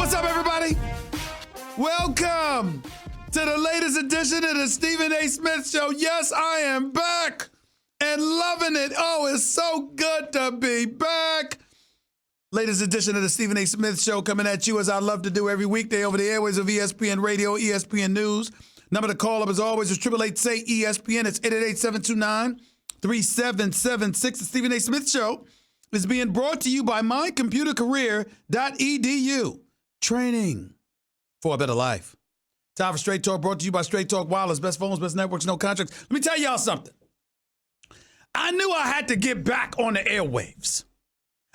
What's up, everybody? Welcome to the latest edition of the Stephen A. Smith Show. Yes, I am back and loving it. Oh, it's so good to be back. Latest edition of the Stephen A. Smith Show coming at you as I love to do every weekday over the airways of ESPN Radio, ESPN News. Number to call up as always is 888-SAY-ESPN. It's 888-729-3776. The Stephen A. Smith Show is being brought to you by mycomputercareer.edu. Training for a better life. Time for Straight Talk, brought to you by Straight Talk Wireless. Best phones, best networks, no contracts. Let me tell y'all something. I knew I had to get back on the airwaves.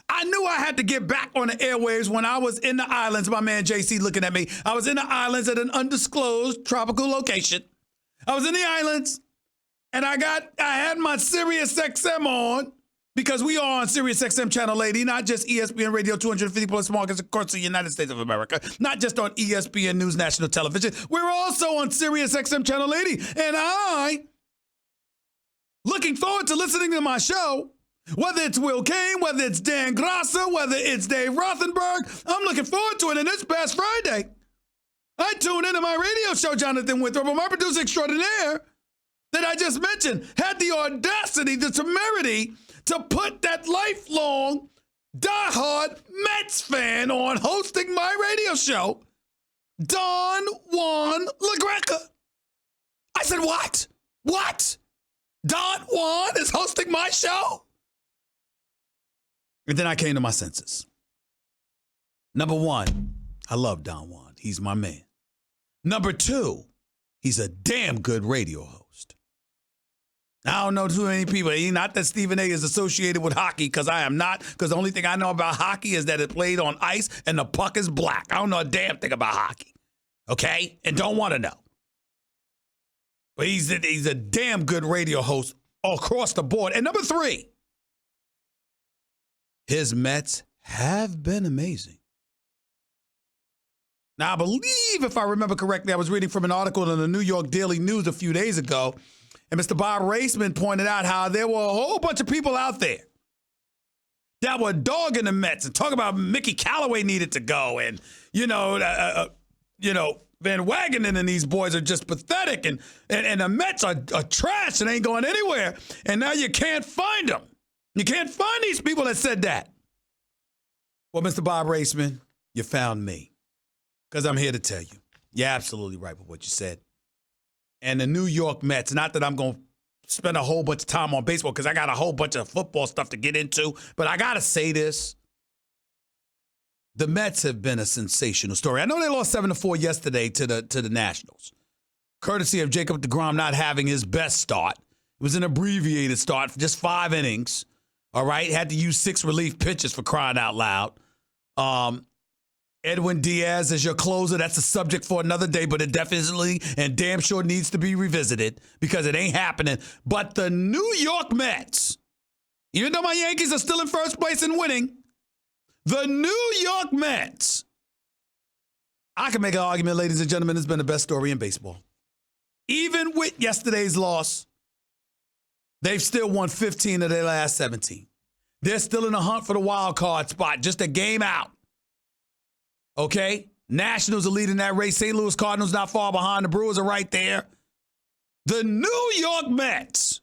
I knew I had to get back on the airwaves when I was in the islands. My man JC looking at me. I was in the islands at an undisclosed tropical location. I was in the islands, and I had my Sirius XM on, because we are on Sirius XM Channel 80, not just ESPN Radio 250 plus markets across the United States of America, not just on ESPN News National Television. We're also on Sirius XM Channel 80, and I, looking forward to listening to my show, whether it's Will Kane, whether it's Dan Grassa, whether it's Dave Rothenberg, I'm looking forward to it. And this past Friday, I tuned into my radio show, Jonathan Winthrop, my producer extraordinaire, that I just mentioned, had the audacity, the temerity, to put that lifelong, diehard Mets fan on hosting my radio show, Don Juan LaGreca. I said, what? What? Don Juan is hosting my show? And then I came to my senses. Number one, I love Don Juan. He's my man. Number two, he's a damn good radio host. I don't know too many people. Not that Stephen A. is associated with hockey, because I am not, because the only thing I know about hockey is that it played on ice and the puck is black. I don't know a damn thing about hockey, okay? And don't want to know. But he's a damn good radio host across the board. And number three, his Mets have been amazing. Now, I believe, if I remember correctly, I was reading from an article in the New York Daily News a few days ago, and Mr. Bob Raceman pointed out how there were a whole bunch of people out there that were dogging the Mets and talking about Mickey Callaway needed to go, and Van Wagenen and these boys are just pathetic, and the Mets are trash and ain't going anywhere. And now you can't find them. You can't find these people that said that. Well, Mr. Bob Raceman, you found me, because I'm here to tell you, you're absolutely right with what you said. And the New York Mets, not that I'm going to spend a whole bunch of time on baseball, because I got a whole bunch of football stuff to get into, but I got to say this. The Mets have been a sensational story. I know they lost 7-4 yesterday to the Nationals, courtesy of Jacob deGrom not having his best start. It was an abbreviated start for just 5 innings, all right? Had to use 6 relief pitches, for crying out loud. Edwin Diaz as your closer, that's a subject for another day, but it definitely and damn sure needs to be revisited, because it ain't happening. But the New York Mets, even though my Yankees are still in first place and winning, the New York Mets, I can make an argument, ladies and gentlemen, it's been the best story in baseball. Even with yesterday's loss, they've still won 15 of their last 17. They're still in the hunt for the wild card spot, just a game out. Okay? Nationals are leading that race. St. Louis Cardinals not far behind. The Brewers are right there. The New York Mets.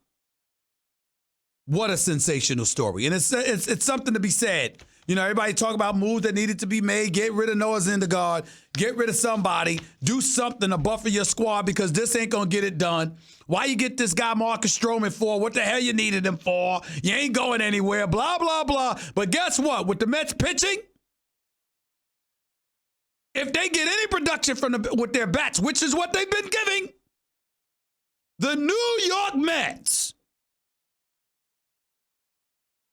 What a sensational story. And it's something to be said. You know, everybody talk about moves that needed to be made. Get rid of Noah Syndergaard. Get rid of somebody. Do something to buffer your squad, because this ain't going to get it done. Why you get this guy Marcus Stroman for? What the hell you needed him for? You ain't going anywhere. Blah, blah, blah. But guess what? With the Mets pitching, if they get any production with their bats, which is what they've been giving, the New York Mets,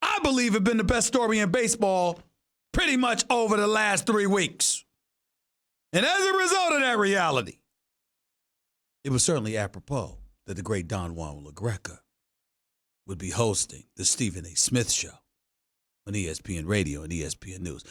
I believe, have been the best story in baseball pretty much over the last 3 weeks. And as a result of that reality, it was certainly apropos that the great Don Juan LaGreca would be hosting the Stephen A. Smith Show on ESPN Radio and ESPN News.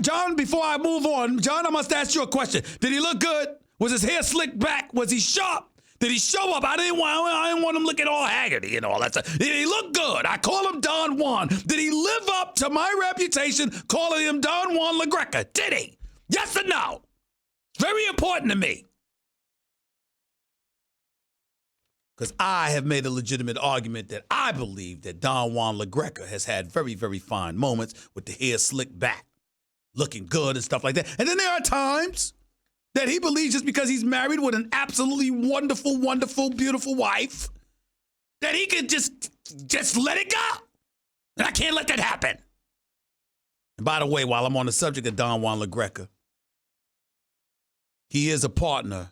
John, before I move on, John, I must ask you a question. Did he look good? Was his hair slicked back? Was he sharp? Did he show up? I didn't want him looking all haggard and all that stuff. Did he look good? I call him Don Juan. Did he live up to my reputation calling him Don Juan LaGreca? Did he? Yes or no? It's very important to me. Because I have made a legitimate argument that I believe that Don Juan LaGreca has had very, very fine moments with the hair slicked back, looking good and stuff like that. And then there are times that he believes just because he's married with an absolutely wonderful, wonderful, beautiful wife, that he can just let it go. And I can't let that happen. And by the way, while I'm on the subject of Don Juan LaGreca, he is a partner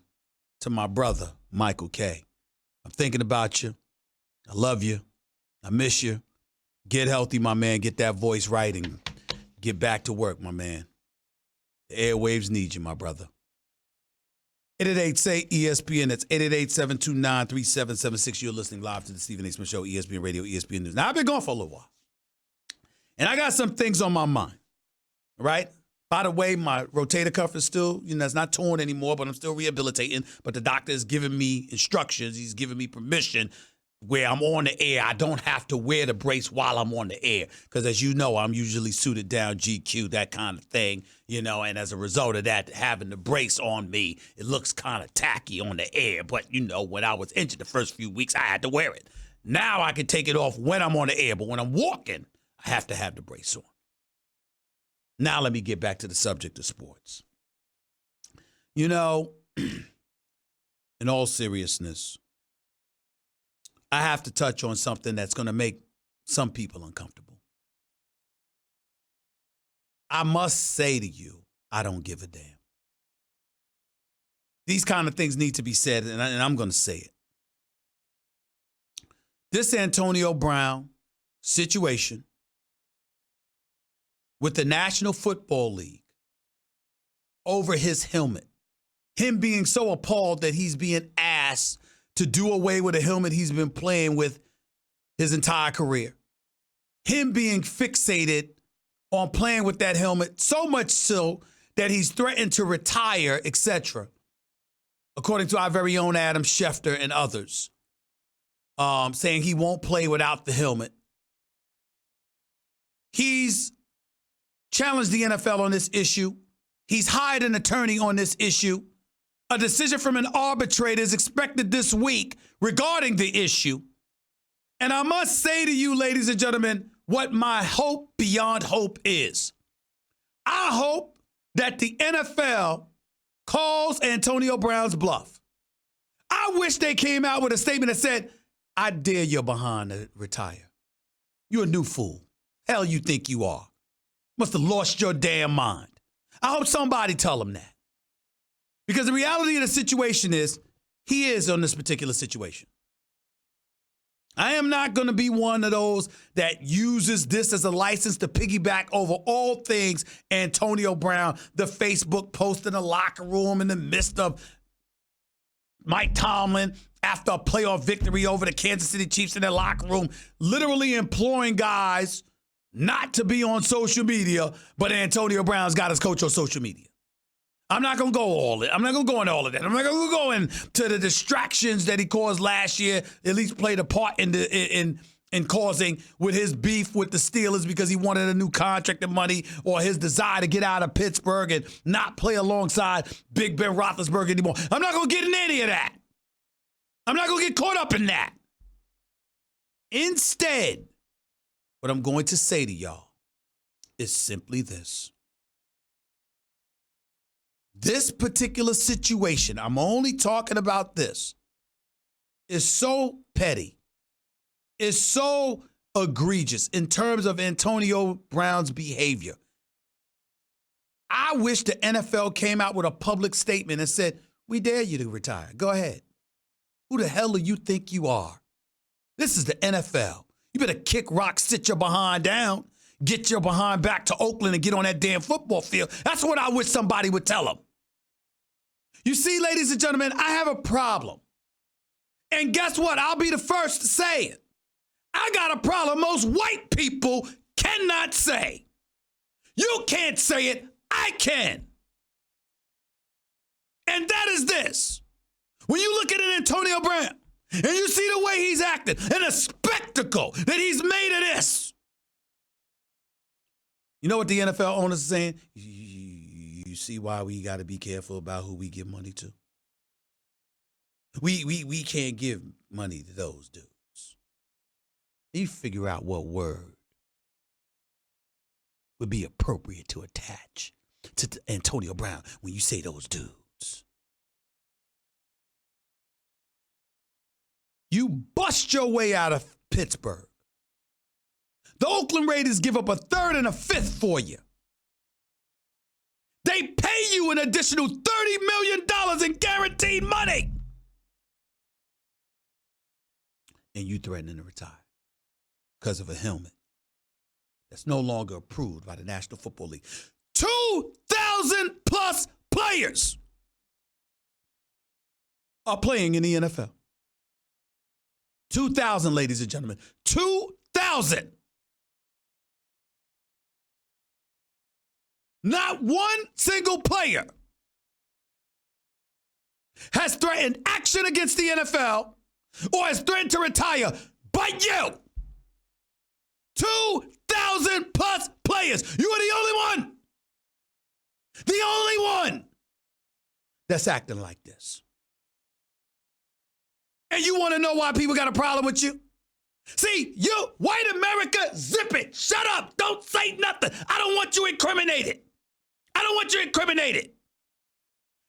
to my brother, Michael K. I'm thinking about you. I love you. I miss you. Get healthy, my man. Get that voice right and get back to work, my man. The airwaves need you, my brother. 888-SAY-ESPN. That's 888-729-3776. You're listening live to the Stephen A. Smith Show, ESPN Radio, ESPN News. Now, I've been gone for a little while. And I got some things on my mind, right? By the way, my rotator cuff is still, it's not torn anymore, but I'm still rehabilitating. But the doctor has given me instructions. He's given me permission where I'm on the air. I don't have to wear the brace while I'm on the air. Because as you know, I'm usually suited down, GQ, that kind of thing. And as a result of that, having the brace on me, it looks kind of tacky on the air. But, when I was injured the first few weeks, I had to wear it. Now I can take it off when I'm on the air. But when I'm walking, I have to have the brace on. Now let me get back to the subject of sports. In all seriousness, I have to touch on something that's going to make some people uncomfortable. I must say to you, I don't give a damn. These kind of things need to be said, and I'm going to say it. This Antonio Brown situation with the National Football League over his helmet. Him being so appalled that he's being asked to do away with a helmet he's been playing with his entire career. Him being fixated on playing with that helmet, so much so that he's threatened to retire, etc., according to our very own Adam Schefter and others, saying he won't play without the helmet. He's challenged the NFL on this issue. He's hired an attorney on this issue. A decision from an arbitrator is expected this week regarding the issue. And I must say to you, ladies and gentlemen, what my hope beyond hope is. I hope that the NFL calls Antonio Brown's bluff. I wish they came out with a statement that said, I dare your behind to retire. You're a new fool. Hell you think you are. Must have lost your damn mind. I hope somebody tell him that. Because the reality of the situation is, he is on this particular situation. I am not going to be one of those that uses this as a license to piggyback over all things Antonio Brown, the Facebook post in the locker room in the midst of Mike Tomlin after a playoff victory over the Kansas City Chiefs in their locker room, literally imploring guys not to be on social media, but Antonio Brown's got his coach on social media. I'm not going to go I'm not going to go into all of that. I'm not going to go into the distractions that he caused last year, at least played a part in causing with his beef with the Steelers because he wanted a new contract and money, or his desire to get out of Pittsburgh and not play alongside Big Ben Roethlisberger anymore. I'm not going to get in any of that. I'm not going to get caught up in that. Instead, what I'm going to say to y'all is simply this. This particular situation, I'm only talking about this, is so petty, is so egregious in terms of Antonio Brown's behavior. I wish the NFL came out with a public statement and said, we dare you to retire. Go ahead. Who the hell do you think you are? This is the NFL. You better kick rock, sit your behind down, get your behind back to Oakland and get on that damn football field. That's what I wish somebody would tell them. You see, ladies and gentlemen, I have a problem. And guess what? I'll be the first to say it. I got a problem most white people cannot say. You can't say it. I can. And that is this. When you look at an Antonio Brown and you see the way he's acting and the spectacle that he's made of this, you know what the NFL owners are saying? you see why we got to be careful about who we give money to? We can't give money to those dudes. You figure out what word would be appropriate to attach to Antonio Brown when you say those dudes. You bust your way out of Pittsburgh. The Oakland Raiders give up a third and a fifth for you. They pay you an additional $30 million in guaranteed money. And you threatening to retire because of a helmet that's no longer approved by the National Football League. 2,000 plus players are playing in the NFL. 2,000, ladies and gentlemen. 2,000. Not one single player has threatened action against the NFL or has threatened to retire but you. 2,000 plus players. You are the only one. The only one that's acting like this. And you want to know why people got a problem with you? See, you, white America, zip it. Shut up. Don't say nothing. I don't want you incriminated. I don't want you incriminated.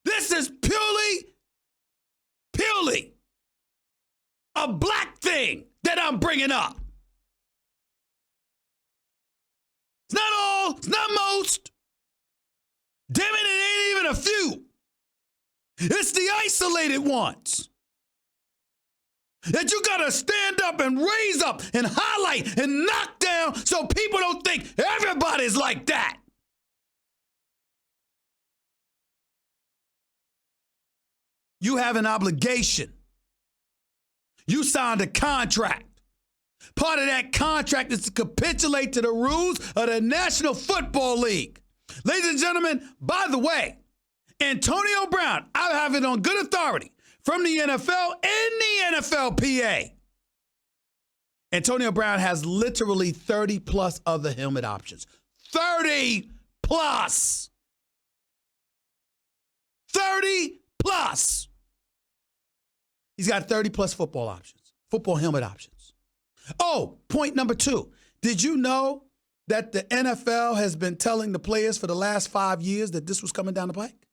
This is purely a black thing that I'm bringing up. It's not all, it's not most. Damn it, it ain't even a few. It's the isolated ones that you gotta stand up and raise up and highlight and knock down so people don't think everybody's like that. You have an obligation. You signed a contract. Part of that contract is to capitulate to the rules of the National Football League. Ladies and gentlemen, by the way, Antonio Brown, I have it on good authority from the NFL and the NFLPA. Antonio Brown has literally 30 plus other helmet options. 30 plus. 30 plus. He's got 30 plus football options, football helmet options. Oh, point number 2. Did you know that the NFL has been telling the players for the last 5 years that this was coming down the pike?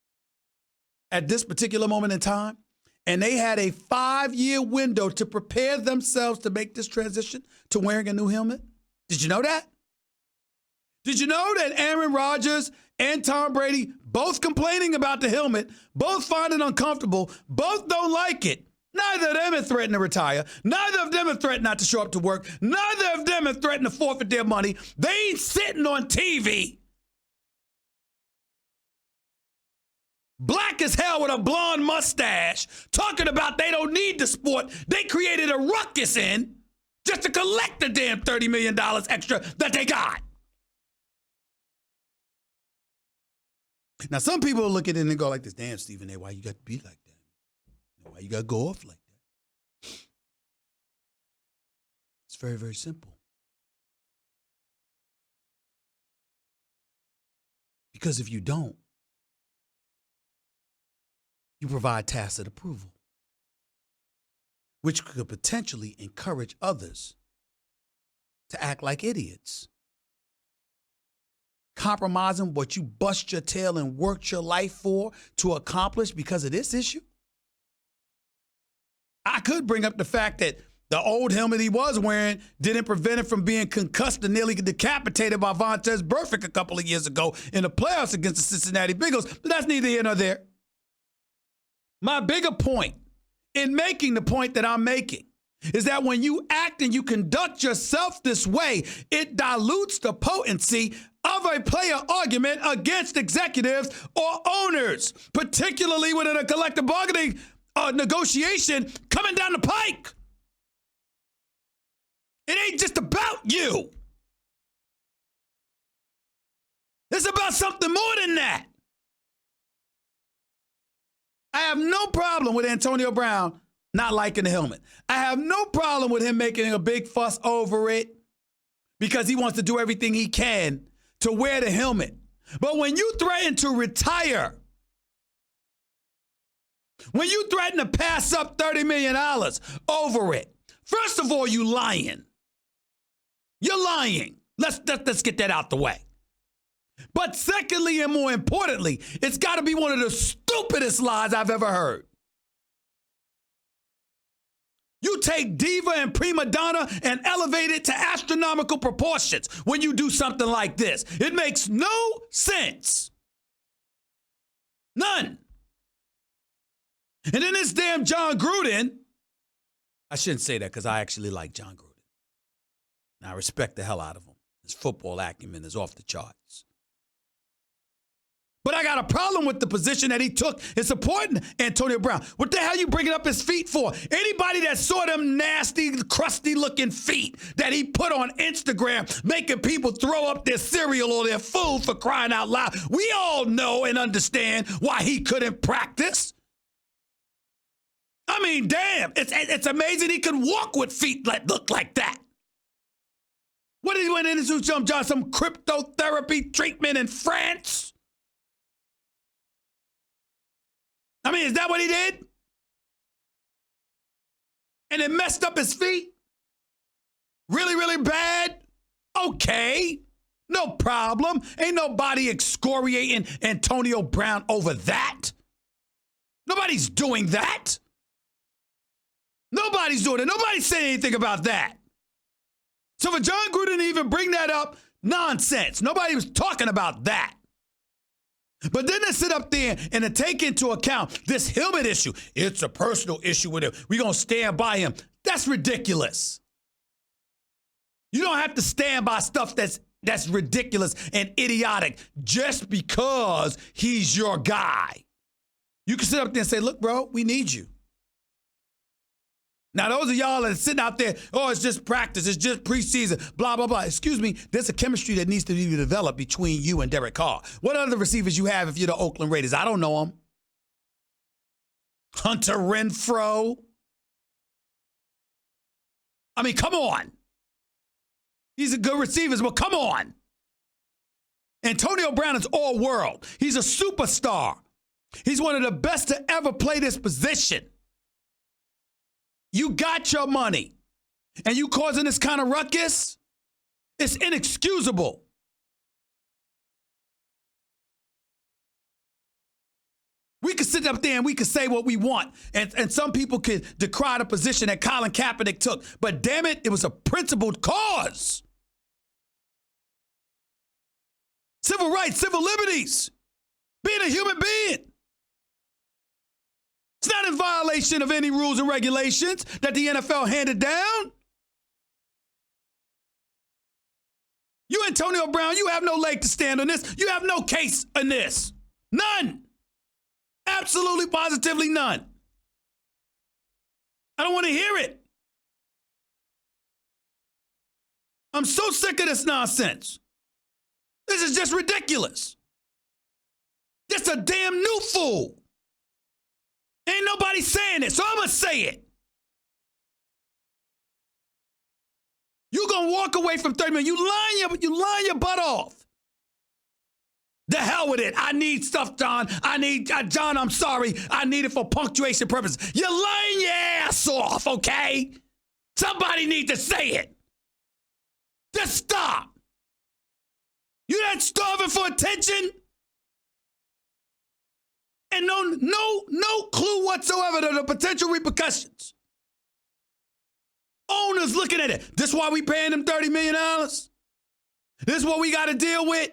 At this particular moment in time? And they had a 5-year window to prepare themselves to make this transition to wearing a new helmet? Did you know that? Did you know that Aaron Rodgers and Tom Brady, both complaining about the helmet, both find it uncomfortable, both don't like it? Neither of them have threatened to retire. Neither of them have threatened not to show up to work. Neither of them have threatened to forfeit their money. They ain't sitting on TV, black as hell with a blonde mustache, talking about they don't need the sport they created a ruckus in just to collect the damn $30 million extra that they got. Now, some people look at it and go like this, damn, Stephen A., why you got to be like that? Why you got to go off like that? It's very, very simple. Because if you don't, you provide tacit approval, which could potentially encourage others to act like idiots, compromising what you bust your tail and worked your life for to accomplish because of this issue. I could bring up the fact that the old helmet he was wearing didn't prevent him from being concussed and nearly decapitated by Vontaze Burfict a couple of years ago in the playoffs against the Cincinnati Bengals, but that's neither here nor there. My bigger point in making the point that I'm making is that when you act and you conduct yourself this way, it dilutes the potency of a player argument against executives or owners, particularly within a collective bargaining negotiation coming down the pike. It ain't just about you. It's about something more than that. I have no problem with Antonio Brown not liking the helmet. I have no problem with him making a big fuss over it because he wants to do everything he can to wear the helmet But when you threaten to retire, when you threaten to pass up $30 million over it, first of all, you lying. You're lying. Let's get that out the way. But secondly, and more importantly, it's got to be one of the stupidest lies I've ever heard. You take diva and prima donna and elevate it to astronomical proportions when you do something like this. It makes no sense. None. And then this damn Jon Gruden, I shouldn't say that because I actually like Jon Gruden. And I respect the hell out of him. His football acumen is off the charts. But I got a problem with the position that he took in supporting Antonio Brown. What the hell you bringing up his feet for? Anybody that saw them nasty, crusty-looking feet that he put on Instagram, making people throw up their cereal or their food for crying out loud, we all know and understand why he couldn't practice. I mean, damn, it's amazing he could walk with feet that look like that. What did he went into some cryptotherapy treatment in France? I mean, is that what he did? And it messed up his feet? Really, really bad? Okay. No problem. Ain't nobody excoriating Antonio Brown over that. Nobody's doing that. Nobody's doing it. Nobody's saying anything about that. So for Jon Gruden to even bring that up, nonsense. Nobody was talking about that. But then they sit up there and to take into account this helmet issue. It's a personal issue with him. We're going to stand by him. That's ridiculous. You don't have to stand by stuff that's ridiculous and idiotic just because he's your guy. You can sit up there and say, look, bro, we need you. Now, those of y'all that are sitting out there, oh, it's just practice, it's just preseason, blah, blah, blah. Excuse me, there's a chemistry that needs to be developed between you and Derek Carr. What other receivers you have if you're the Oakland Raiders? I don't know them. Hunter Renfrow. I mean, come on. These are good receivers, but come on. Antonio Brown is all world. He's a superstar. He's one of the best to ever play this position. You got your money, and you causing this kind of ruckus? It's inexcusable. We could sit up there and we could say what we want, and some people could decry the position that Colin Kaepernick took, but damn it, it was a principled cause. Civil rights, civil liberties, being a human being. It's not in violation of any rules and regulations that the NFL handed down. You, Antonio Brown, you have no leg to stand on this. You have no case in this. None. Absolutely, positively none. I don't want to hear it. I'm so sick of this nonsense. This is just ridiculous. Just a damn new fool. Ain't nobody saying it, so I'm going to say it. You're going to walk away from 30 million. You lying your butt off. The hell with it. I need stuff, John. John, I'm sorry. I need it for punctuation purposes. You're lying your ass off, okay? Somebody needs to say it. Just stop. You that starving for attention? And no clue whatsoever to the potential repercussions. Owners looking at it. This why we paying them $30 million? This is what we got to deal with?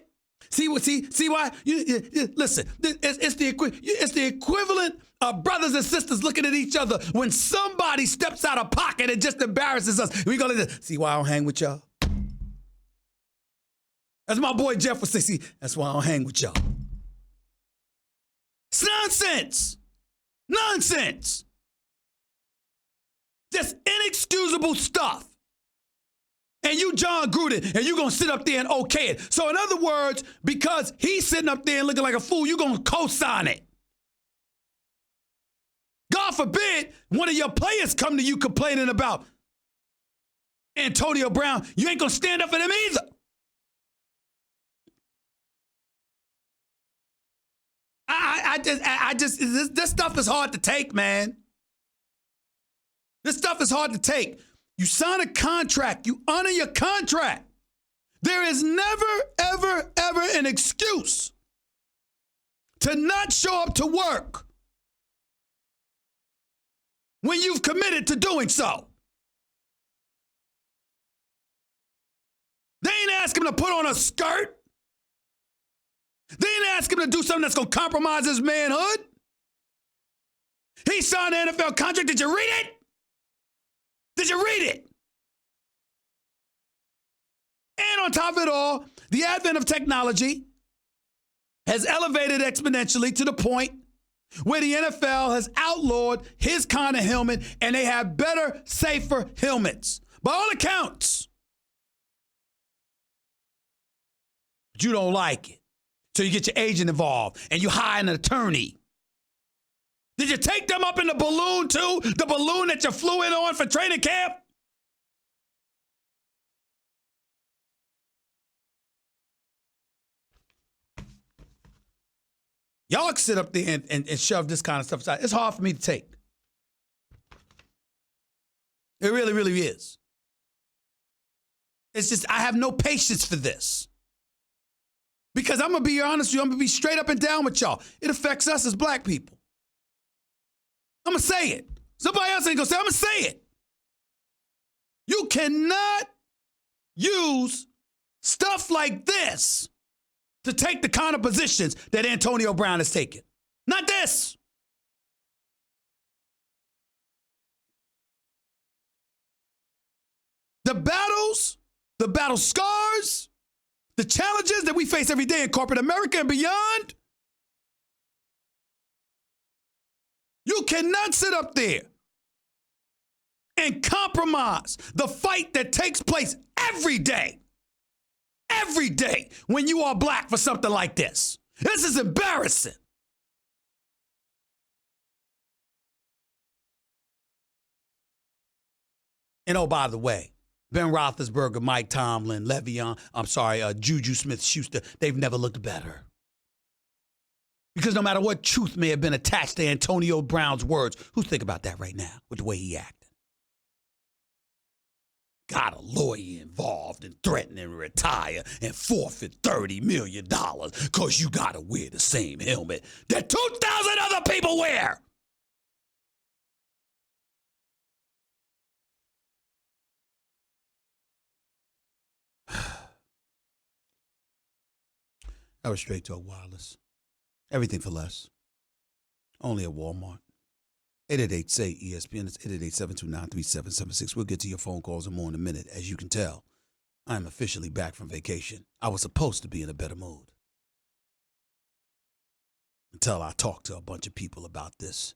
See why? Listen, it's the equivalent of brothers and sisters looking at each other when somebody steps out of pocket and just embarrasses us. We go, see why I don't hang with y'all? As my boy Jeff would say, see, that's why I don't hang with y'all. It's nonsense. Nonsense. Just inexcusable stuff. And you, Jon Gruden, and you're going to sit up there and okay it. So in other words, because he's sitting up there and looking like a fool, you're going to co-sign it. God forbid one of your players come to you complaining about Antonio Brown. You ain't going to stand up for them either. This stuff is hard to take, man. This stuff is hard to take. You sign a contract. You honor your contract. There is never, ever, ever an excuse to not show up to work when you've committed to doing so. They ain't asking him to put on a skirt. They ain't asking him to do something that's going to compromise his manhood. He signed an NFL contract. Did you read it? Did you read it? And on top of it all, the advent of technology has elevated exponentially to the point where the NFL has outlawed his kind of helmet, and they have better, safer helmets. By all accounts. But you don't like it. So you get your agent involved, and you hire an attorney. Did you take them up in the balloon, too? The balloon that you flew in on for training camp? Y'all can sit up there and shove this kind of stuff aside. It's hard for me to take. It really, really is. It's just, I have no patience for this. Because I'm going to be honest with you, I'm going to be straight up and down with y'all. It affects us as black people. I'm going to say it. Somebody else ain't going to say it. I'm going to say it. You cannot use stuff like this to take the kind of positions that Antonio Brown has taken. Not this. The battle scars, the challenges that we face every day in corporate America and beyond, you cannot sit up there and compromise the fight that takes place every day when you are black for something like this. This is embarrassing. And oh, by the way, Ben Roethlisberger, Mike Tomlin, Juju Smith-Schuster, they've never looked better. Because no matter what truth may have been attached to Antonio Brown's words, who think about that right now with the way he acted? Got a lawyer involved and threatening to retire and forfeit $30 million because you got to wear the same helmet that 2,000 other people wear. That was Straight Talk Wireless. Everything for less. Only at Walmart. 888-SAY-ESPN. It's 888-729-3776. We'll get to your phone calls and more in a minute. As you can tell, I'm officially back from vacation. I was supposed to be in a better mood until I talked to a bunch of people about this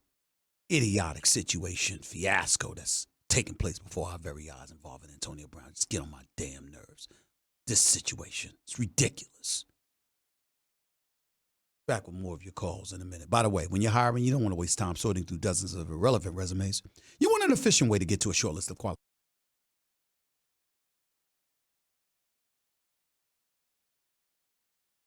idiotic situation, fiasco that's taking place before our very eyes involving Antonio Brown. Just get on my damn nerves. This situation, it's ridiculous. Back with more of your calls in a minute. By the way, when you're hiring, you don't want to waste time sorting through dozens of irrelevant resumes. You want an efficient way to get to a short list of qualified